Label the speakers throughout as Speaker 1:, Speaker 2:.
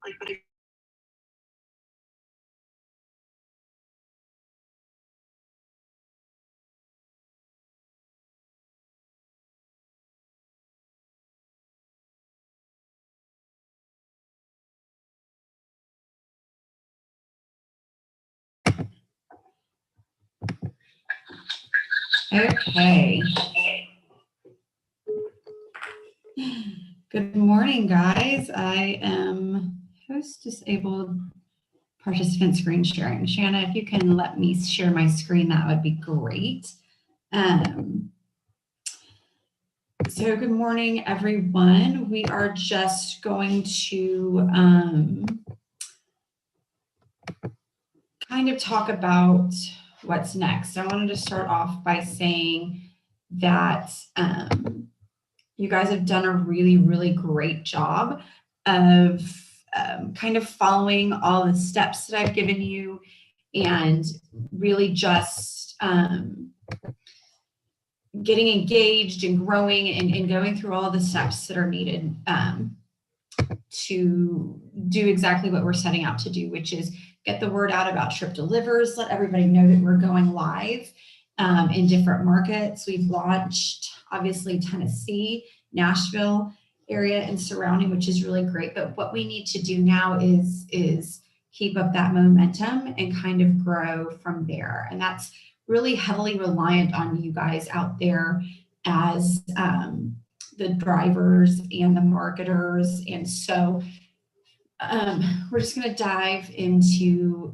Speaker 1: Okay. Good morning, guys. I am host disabled participant screen sharing. Shanna, if you can let me share my screen, that would be great. So good morning, everyone. We are just going to kind of talk about what's next. I wanted to start off by saying that you guys have done a really, really great job of kind of following all the steps that I've given you and really just getting engaged and growing and going through all the steps that are needed to do exactly what we're setting out to do, which is get the word out about Trip Delivers, let everybody know that we're going live in different markets. We've launched, obviously, Tennessee, Nashville area and surrounding, which is really great. But what we need to do now is keep up that momentum and kind of grow from there. And that's really heavily reliant on you guys out there as the drivers and the marketers. And so we're just going to dive into,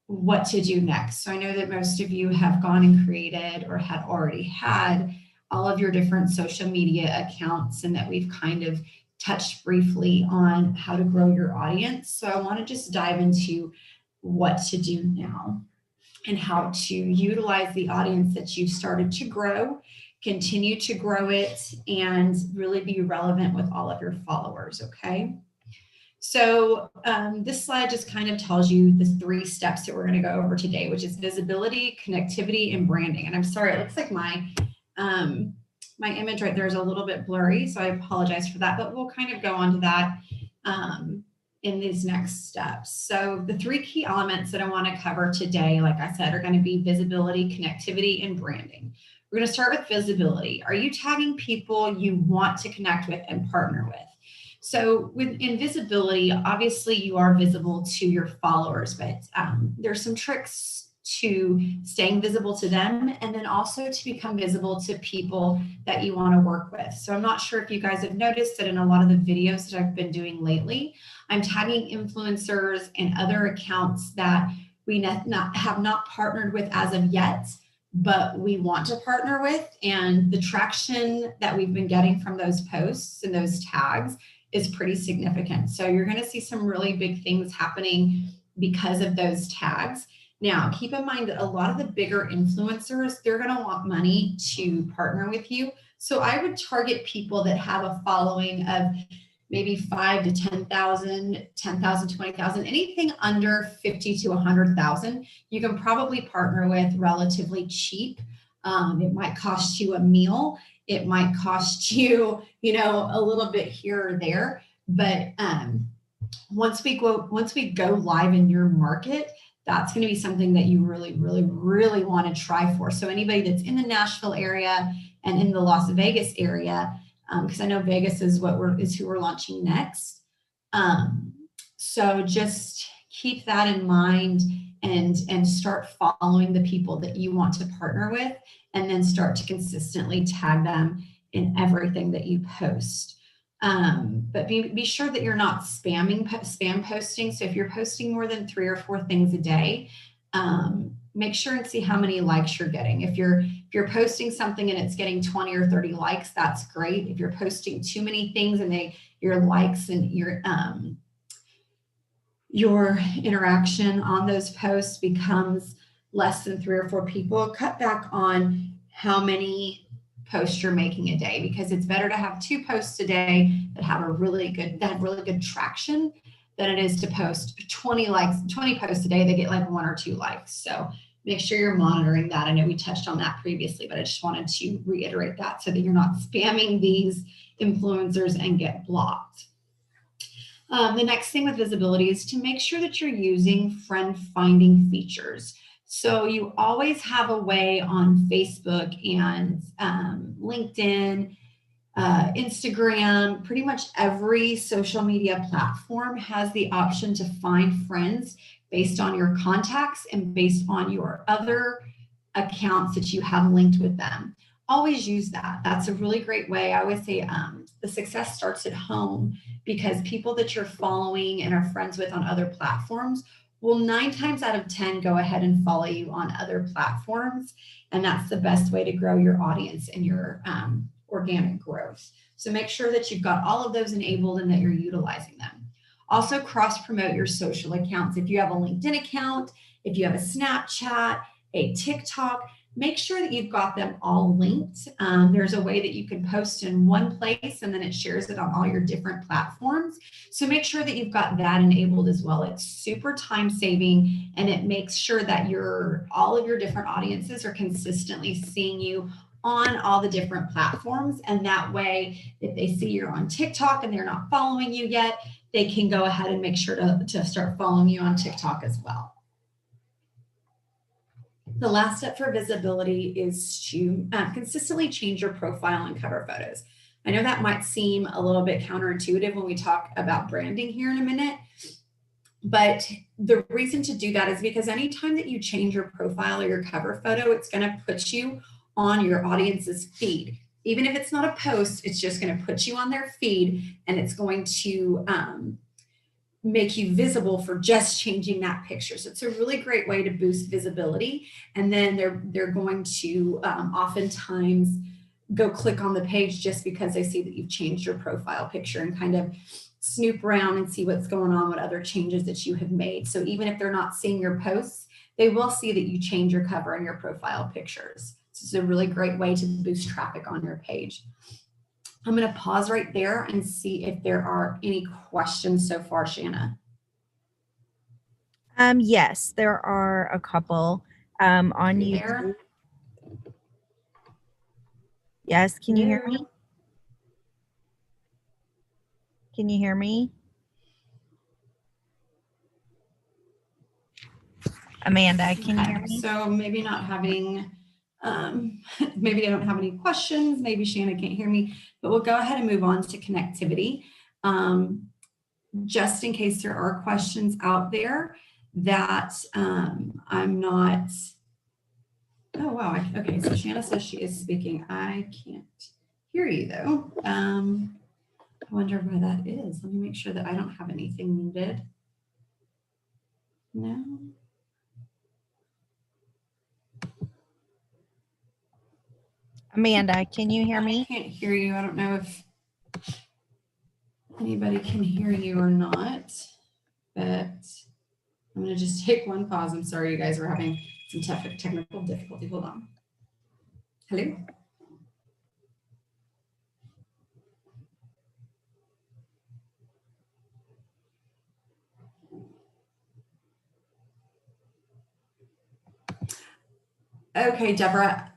Speaker 1: what to do next. So I know that most of you have gone and created or had already had all of your different social media accounts, and that we've kind of touched briefly on how to grow your audience. So I want to just dive into what to do now and how to utilize the audience that you've started to grow, continue to grow it, and really be relevant with all of your followers, okay? So this slide just kind of tells you the 3 steps that we're going to go over today, which is visibility, connectivity, and branding. And I'm sorry, it looks like my image right there is a little bit blurry, so I apologize for that, but we'll kind of go on to that in these next steps. So the 3 key elements that I want to cover today, like I said, are going to be visibility, connectivity, and branding. We're going to start with visibility. Are you tagging people you want to connect with and partner with? So in visibility, obviously you are visible to your followers, but there's some tricks to staying visible to them and then also to become visible to people that you want to work with. So I'm not sure if you guys have noticed that in a lot of the videos that I've been doing lately, I'm tagging influencers and other accounts that we have not partnered with as of yet, but we want to partner with. And the traction that we've been getting from those posts and those tags is pretty significant. So you're going to see some really big things happening because of those tags. Now, keep in mind that a lot of the bigger influencers, they're going to want money to partner with you. So I would target people that have a following of maybe 5 to 10,000, 10,000, 20,000, anything under 50 to 100,000, you can probably partner with relatively cheap. It might cost you a meal. It might cost you, a little bit here or there. But once we go live in your market, that's going to be something that you really, really, really want to try for. So anybody that's in the Nashville area and in the Las Vegas area, because I know Vegas is who we're launching next. So just keep that in mind and start following the people that you want to partner with, and then start to consistently tag them in everything that you post. But be sure that you're not spam posting. So if you're posting more than 3 or 4 things a day, make sure and see how many likes you're getting. If you're posting something and it's getting 20 or 30 likes, that's great. If you're posting too many things and your likes and your interaction on those posts becomes less than 3 or 4 people, cut back on how many posts you're making a day, because it's better to have 2 posts a day that have really good traction than it is to post 20 posts a day that get like 1 or 2 likes. So make sure you're monitoring that. I know we touched on that previously, but I just wanted to reiterate that so that you're not spamming these influencers and get blocked. The next thing with visibility is to make sure that you're using friend finding features. So you always have a way on Facebook and LinkedIn, Instagram, pretty much every social media platform has the option to find friends based on your contacts and based on your other accounts that you have linked with them. Always use that. That's a really great way. I always say the success starts at home, because people that you're following and are friends with on other platforms will 9 times out of 10 go ahead and follow you on other platforms. And that's the best way to grow your audience and your organic growth. So make sure that you've got all of those enabled and that you're utilizing them. Also, cross promote your social accounts. If you have a LinkedIn account, if you have a Snapchat, a TikTok, make sure that you've got them all linked. There's a way that you can post in one place and then it shares it on all your different platforms. So make sure that you've got that enabled as well. It's super time saving, and it makes sure that all of your different audiences are consistently seeing you on all the different platforms. And that way, if they see you're on TikTok and they're not following you yet, they can go ahead and make sure to start following you on TikTok as well. The last step for visibility is to consistently change your profile and cover photos. I know that might seem a little bit counterintuitive when we talk about branding here in a minute, but the reason to do that is because anytime that you change your profile or your cover photo, it's going to put you on your audience's feed. Even if it's not a post, it's just going to put you on their feed, and it's going to make you visible for just changing that picture. So it's a really great way to boost visibility. And then they're going to oftentimes go click on the page just because they see that you've changed your profile picture, and kind of snoop around and see what's going on, what other changes that you have made. So even if they're not seeing your posts, they will see that you change your cover and your profile pictures. So it's a really great way to boost traffic on your page. I'm going to pause right there and see if there are any questions so far, Shanna.
Speaker 2: Yes, there are a couple on YouTube. Yes, can you hear me? Can you hear me? Amanda, can you hear me?
Speaker 1: So maybe not having, maybe I don't have any questions. Maybe Shanna can't hear me, but we'll go ahead and move on to connectivity. Just in case there are questions out there that I'm not, oh wow, okay, so Shanna says she is speaking. I can't hear you though. I wonder why that is. Let me make sure that I don't have anything muted. No.
Speaker 2: Amanda, can you hear me?
Speaker 1: I can't hear you. I don't know if anybody can hear you or not, but I'm going to just take one pause. I'm sorry, you guys are having some technical difficulty. Hold on. Hello? Okay, Deborah,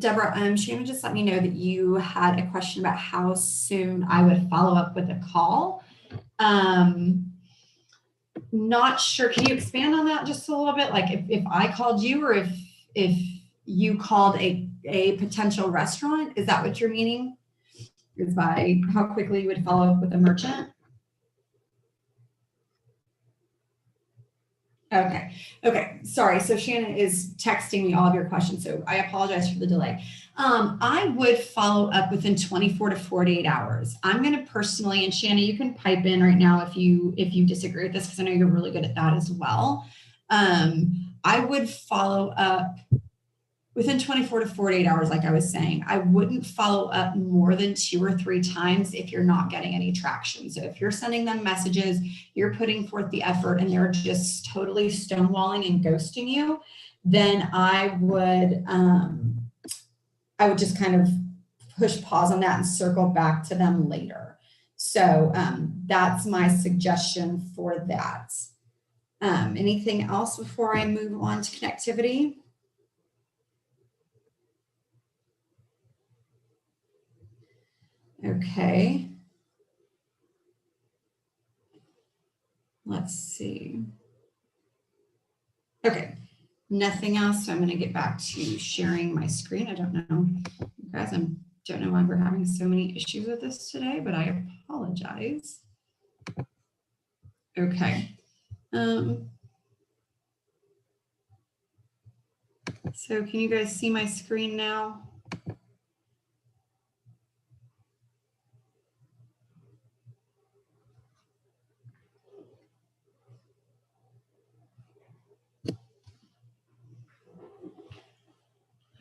Speaker 1: Shannon just let me know that you had a question about how soon I would follow up with a call. Not sure. Can you expand on that just a little bit? Like if I called you, or if you called a potential restaurant, is that what you're meaning? Is by how quickly you would follow up with a merchant? Okay. Sorry. So Shannon is texting me all of your questions, so I apologize for the delay. I would follow up within 24 to 48 hours. I'm going to personally, and Shannon, you can pipe in right now if you disagree with this, because I know you're really good at that as well. I would follow up within 24 to 48 hours, like I was saying. I wouldn't follow up more than 2 or 3 times if you're not getting any traction. So if you're sending them messages, you're putting forth the effort, and they're just totally stonewalling and ghosting you, then I would just kind of push pause on that and circle back to them later. So that's my suggestion for that. Anything else before I move on to connectivity? Okay. let's see. Okay, nothing else. So I'm going to get back to sharing my screen. I don't know, guys, I don't know why we're having so many issues with this today, but I apologize. Okay. So can you guys see my screen now?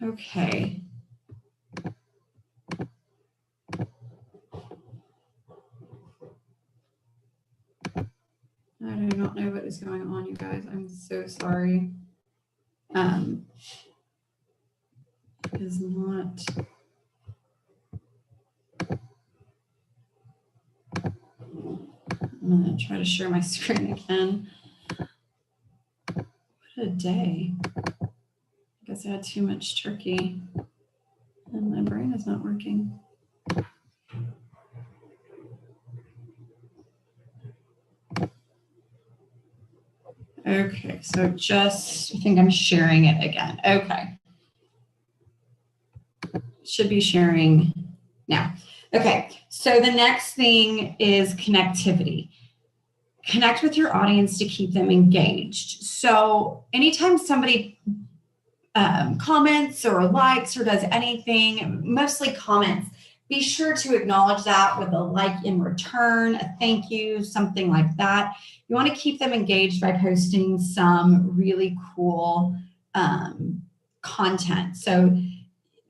Speaker 1: Okay. I do not know what is going on, you guys. I'm so sorry. It is not. I'm going to try to share my screen again. What a day. I guess I had too much turkey and my brain is not working. Okay, so just, I think I'm sharing it again. Okay. Should be sharing now. Okay, so the next thing is connectivity. Connect with your audience to keep them engaged. So anytime somebody comments or likes or does anything, mostly comments, be sure to acknowledge that with a like in return, a thank you, something like that. You want to keep them engaged by posting some really cool content. So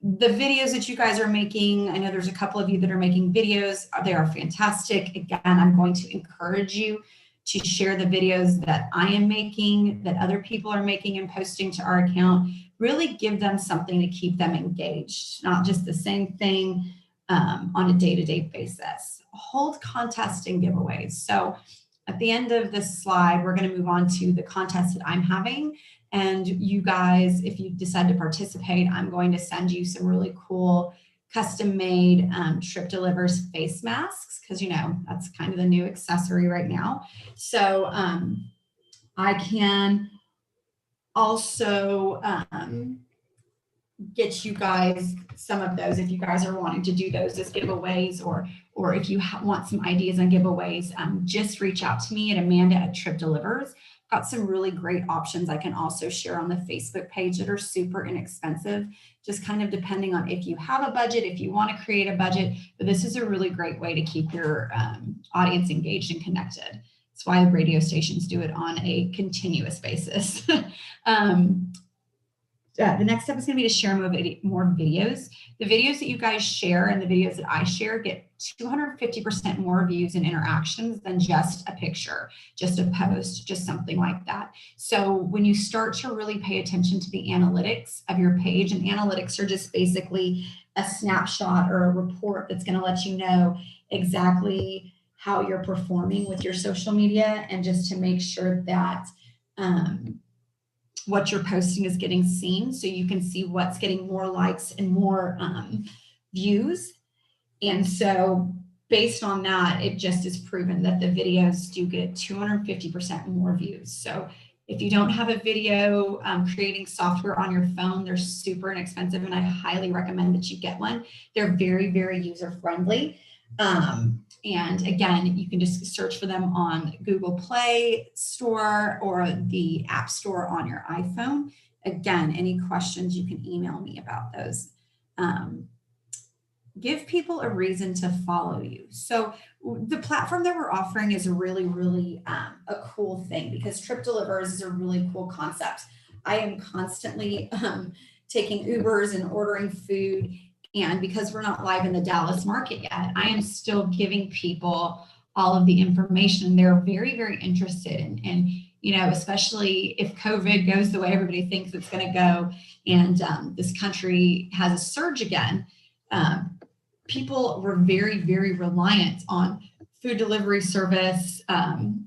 Speaker 1: the videos that you guys are making, I know there's a couple of you that are making videos. They are fantastic. Again, I'm going to encourage you to share the videos that I am making, that other people are making and posting to our account. Really give them something to keep them engaged, not just the same thing on a day-to-day basis. Hold contests and giveaways. So at the end of this slide, we're going to move on to the contest that I'm having. And you guys, if you decide to participate, I'm going to send you some really cool custom-made Trip Delivers face masks, because you know that's kind of the new accessory right now. So I can also get you guys some of those if you guys are wanting to do those as giveaways, or if you want some ideas on giveaways, just reach out to me at Amanda@Trip Delivers. Got some really great options I can also share on the Facebook page that are super inexpensive, just kind of depending on if you have a budget, if you want to create a budget. But this is a really great way to keep your audience engaged and connected. That's why radio stations do it on a continuous basis. The next step is going to be to share more videos. The videos that you guys share and the videos that I share get 250% more views and interactions than just a picture, just a post, just something like that. So when you start to really pay attention to the analytics of your page, and analytics are just basically a snapshot or a report that's going to let you know exactly how you're performing with your social media, and just to make sure that what you're posting is getting seen, so you can see what's getting more likes and more views. And so based on that, it just is proven that the videos do get 250% more views. So if you don't have a video creating software on your phone, they're super inexpensive, and I highly recommend that you get one. They're very, very user friendly. And again, you can just search for them on Google Play Store or the App Store on your iPhone. Again, any questions, you can email me about those. Give people a reason to follow you. So the platform that we're offering is really, really a cool thing, because Trip Delivers is a really cool concept. I am constantly taking Ubers and ordering food. And because we're not live in the Dallas market yet, I am still giving people all of the information. They're very, very interested in, you know, especially if COVID goes the way everybody thinks it's going to go, and this country has a surge again. People were very, very reliant on food delivery service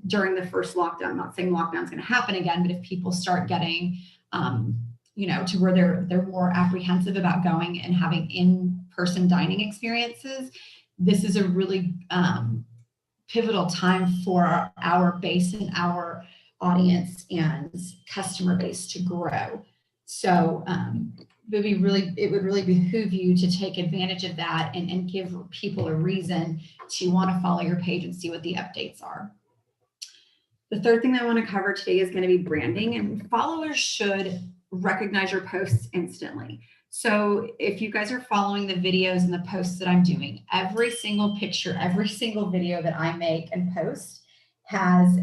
Speaker 1: during the first lockdown. I'm not saying lockdown is going to happen again, but if people start getting you know, to where they're more apprehensive about going and having in-person dining experiences, this is a really pivotal time for our base and our audience and customer base to grow. So it would really behoove you to take advantage of that and give people a reason to want to follow your page and see what the updates are. The third thing I want to cover today is going to be branding, and followers should recognize your posts instantly. So if you guys are following the videos and the posts that I'm doing, every single picture, every single video that I make and post has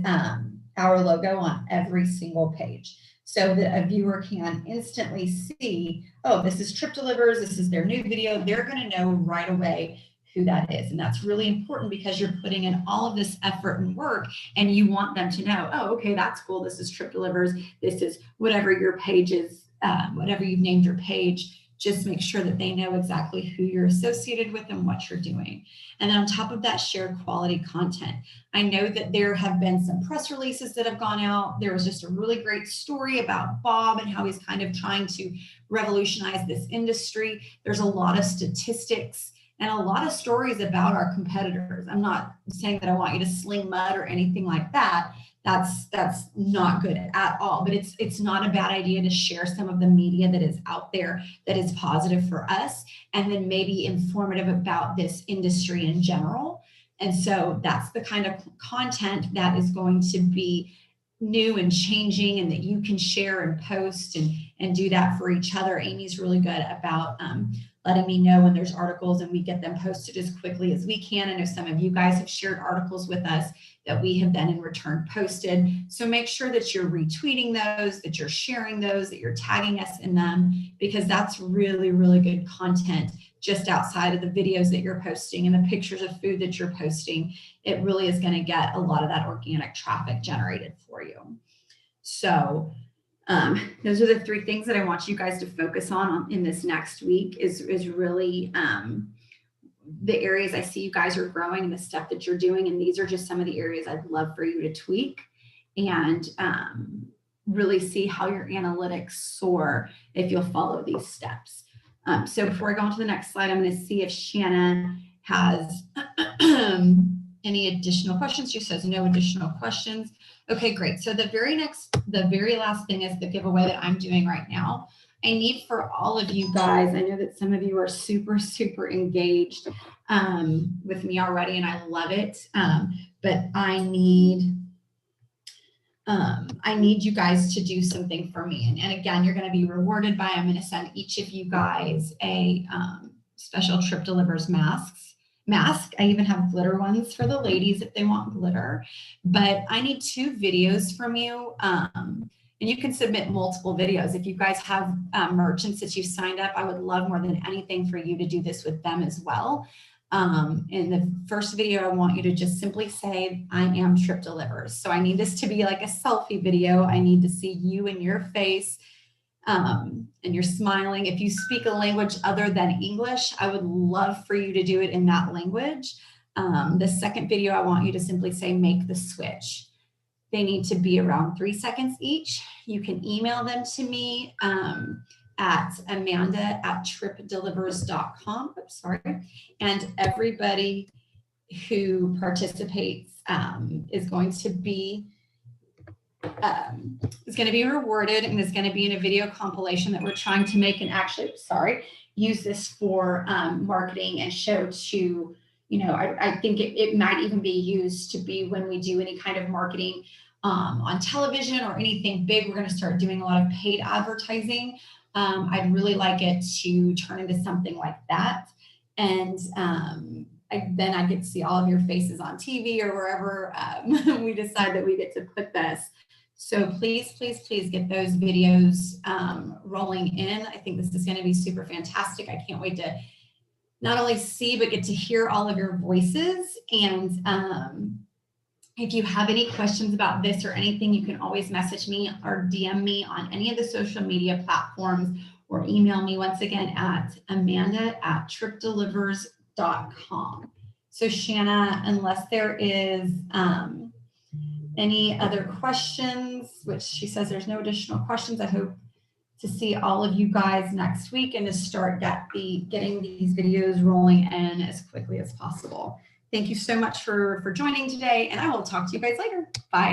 Speaker 1: our logo on every single page, so that a viewer can instantly see, oh, this is Trip Delivers, this is their new video. They're going to know right away who that is. And that's really important because you're putting in all of this effort and work, and you want them to know, oh, okay, that's cool. This is Trip Delivers. This is whatever your page is, whatever you've named your page. Just make sure that they know exactly who you're associated with and what you're doing. And then on top of that, share quality content. I know that there have been some press releases that have gone out. There was just a really great story about Bob and how he's kind of trying to revolutionize this industry. There's a lot of statistics and a lot of stories about our competitors. I'm not saying that I want you to sling mud or anything like that. That's not good at all, but it's not a bad idea to share some of the media that is out there that is positive for us, and then maybe informative about this industry in general. And so that's the kind of content that is going to be new and changing, and that you can share and post and do that for each other. Amy's really good about letting me know when there's articles, and we get them posted as quickly as we can. I know some of you guys have shared articles with us that we have then in return posted. So make sure that you're retweeting those, that you're sharing those, that you're tagging us in them, because that's really, really good content just outside of the videos that you're posting and the pictures of food that you're posting. It really is going to get a lot of that organic traffic generated for you. So those are the three things that I want you guys to focus on in this next week is really the areas I see you guys are growing and the stuff that you're doing. And these are just some of the areas I'd love for you to tweak and really see how your analytics soar if you'll follow these steps. So before I go on to the next slide, I'm going to see if Shanna has any additional questions. She says no additional questions. Okay, great. So the very last thing is the giveaway that I'm doing right now. I need for all of you guys, I know that some of you are super, super engaged with me already, and I love it. But I need you guys to do something for me. And again, you're going to be rewarded by, I'm going to send each of you guys a special Trip Delivers mask. I even have glitter ones for the ladies if they want glitter. But I need 2 videos from you. And you can submit multiple videos. If you guys have merchants that you've signed up, I would love more than anything for you to do this with them as well. In the first video, I want you to just simply say, I am Trip Delivers. So I need this to be like a selfie video. I need to see you and your face and you're smiling. If you speak a language other than English, I would love for you to do it in that language. The second video, I want you to simply say, make the switch. They need to be around 3 seconds each. You can email them to me at amanda@tripdelivers.com. Oops, sorry. And everybody who participates is going to be rewarded, and is going to be in a video compilation that we're trying to make, and actually, use this for marketing and show to, I think it might even be used to be when we do any kind of marketing on television or anything big. We're going to start doing a lot of paid advertising. I'd really like it to turn into something like that. And then I get to see all of your faces on TV or wherever we decide that we get to put this. So please, please, please get those videos rolling in. I think this is going to be super fantastic. I can't wait to not only see, but get to hear all of your voices. And if you have any questions about this or anything, you can always message me or DM me on any of the social media platforms, or email me once again at amanda@tripdelivers.com. So Shanna, unless there is any other questions, which she says there's no additional questions, I hope to see all of you guys next week and to start getting these videos rolling in as quickly as possible. Thank you so much for joining today, and I will talk to you guys later. Bye.